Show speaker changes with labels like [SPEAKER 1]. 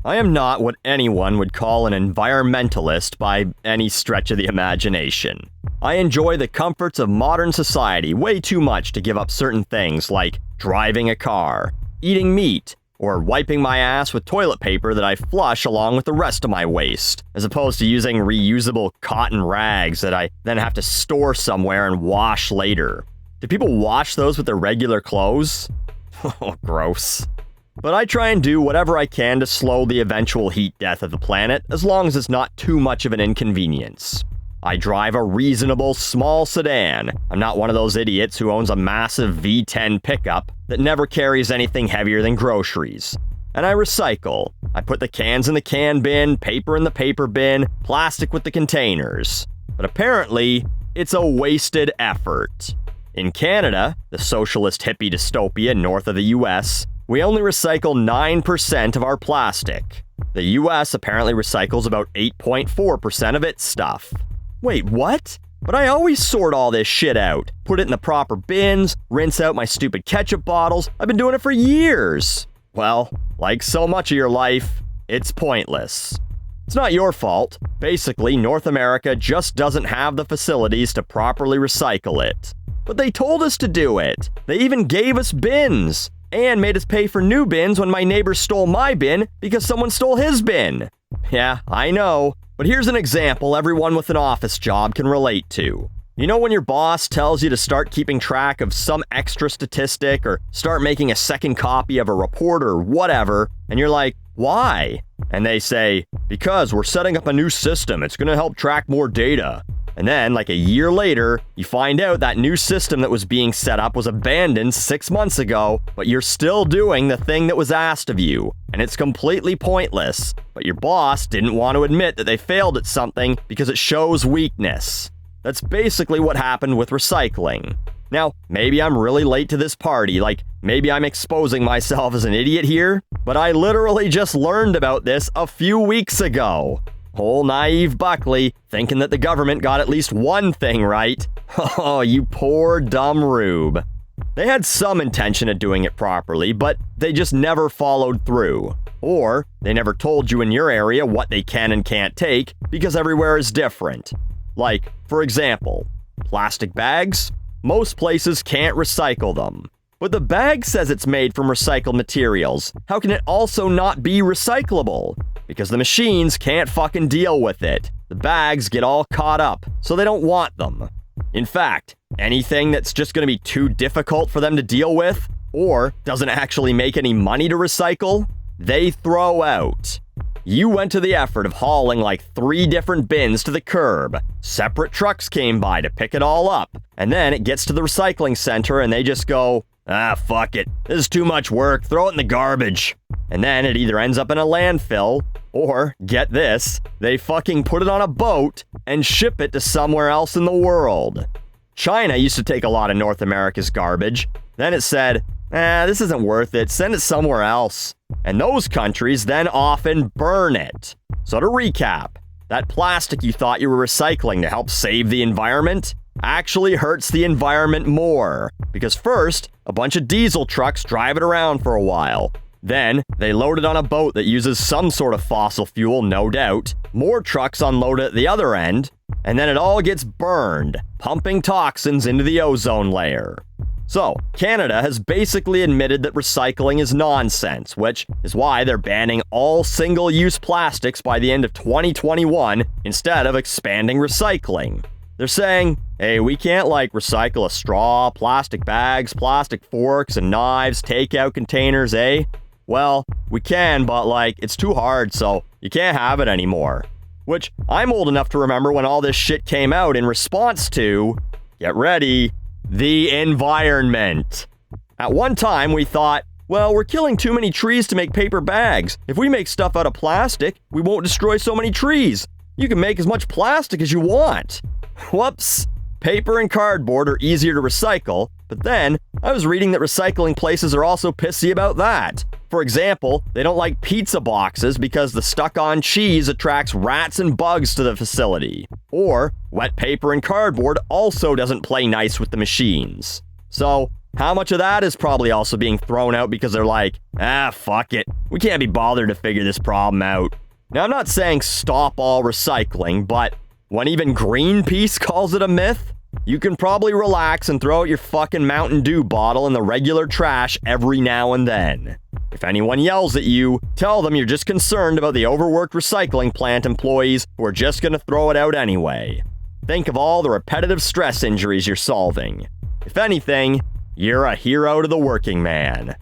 [SPEAKER 1] I am not what anyone would call an environmentalist by any stretch of the imagination. I enjoy the comforts of modern society way too much to give up certain things like driving a car, eating meat, or wiping my ass with toilet paper that I flush along with the rest of my waste, as opposed to using reusable cotton rags that I then have to store somewhere and wash later. Do people wash those with their regular clothes? Oh, gross. But I try and do whatever I can to slow the eventual heat death of the planet, as long as it's not too much of an inconvenience. I drive a reasonable small sedan. I'm not one of those idiots who owns a massive V10 pickup that never carries anything heavier than groceries. And I recycle. I put the cans in the can bin, paper in the paper bin, plastic with the containers. But apparently, it's a wasted effort. In Canada, the socialist hippie dystopia north of the US, we only recycle 9% of our plastic. The US apparently recycles about 8.4% of its stuff. Wait, what? But I always sort all this shit out. Put it in the proper bins, rinse out my stupid ketchup bottles. I've been doing it for years. Well, like so much of your life, it's pointless. It's not your fault. Basically, North America just doesn't have the facilities to properly recycle it. But they told us to do it. They even gave us bins. And made us pay for new bins when my neighbor stole my bin because someone stole his bin. Yeah, I know. But here's an example everyone with an office job can relate to. You know when your boss tells you to start keeping track of some extra statistic or start making a second copy of a report or whatever, and you're like, why? And they say, because we're setting up a new system, it's gonna help track more data. And then, like a year later, you find out that new system that was being set up was abandoned 6 months ago, but you're still doing the thing that was asked of you, and it's completely pointless. But your boss didn't want to admit that they failed at something because it shows weakness. That's basically what happened with recycling. Now, maybe I'm really late to this party, like maybe I'm exposing myself as an idiot here, but I literally just learned about this a few weeks ago. Whole naive Buckley, thinking that the government got at least one thing right. Oh, you poor dumb rube. They had some intention of doing it properly, but they just never followed through. Or, they never told you in your area what they can and can't take, because everywhere is different. Like, for example, plastic bags? Most places can't recycle them. But the bag says it's made from recycled materials. How can it also not be recyclable? Because the machines can't fucking deal with it. The bags get all caught up, so they don't want them. In fact, anything that's just going to be too difficult for them to deal with, or doesn't actually make any money to recycle, they throw out. You went to the effort of hauling like 3 different bins to the curb. Separate trucks came by to pick it all up, and then it gets to the recycling center and they just go, ah, fuck it. This is too much work. Throw it in the garbage. And then it either ends up in a landfill, or, get this, they fucking put it on a boat and ship it to somewhere else in the world. China used to take a lot of North America's garbage. Then it said, this isn't worth it. Send it somewhere else. And those countries then often burn it. So to recap, that plastic you thought you were recycling to help save the environment actually hurts the environment more. Because first, a bunch of diesel trucks drive it around for a while. Then, they load it on a boat that uses some sort of fossil fuel, no doubt. More trucks unload it at the other end. And then it all gets burned, pumping toxins into the ozone layer. So, Canada has basically admitted that recycling is nonsense, which is why they're banning all single-use plastics by the end of 2021 instead of expanding recycling. They're saying, hey, we can't recycle a straw, plastic bags, plastic forks and knives, takeout containers, eh? Well, we can, but it's too hard, so you can't have it anymore. Which, I'm old enough to remember when all this shit came out in response to, get ready, the environment. At one time, we thought, well, we're killing too many trees to make paper bags. If we make stuff out of plastic, we won't destroy so many trees. You can make as much plastic as you want. Whoops. Paper and cardboard are easier to recycle, but then I was reading that recycling places are also pissy about that. For example, they don't like pizza boxes because the stuck-on cheese attracts rats and bugs to the facility. Or, wet paper and cardboard also doesn't play nice with the machines. So, how much of that is probably also being thrown out because they're like, fuck it, We can't be bothered to figure this problem out. Now, I'm not saying stop all recycling, but when even Greenpeace calls it a myth, you can probably relax and throw out your fucking Mountain Dew bottle in the regular trash every now and then. If anyone yells at you, tell them you're just concerned about the overworked recycling plant employees who are just gonna throw it out anyway. Think of all the repetitive stress injuries you're solving. If anything, you're a hero to the working man.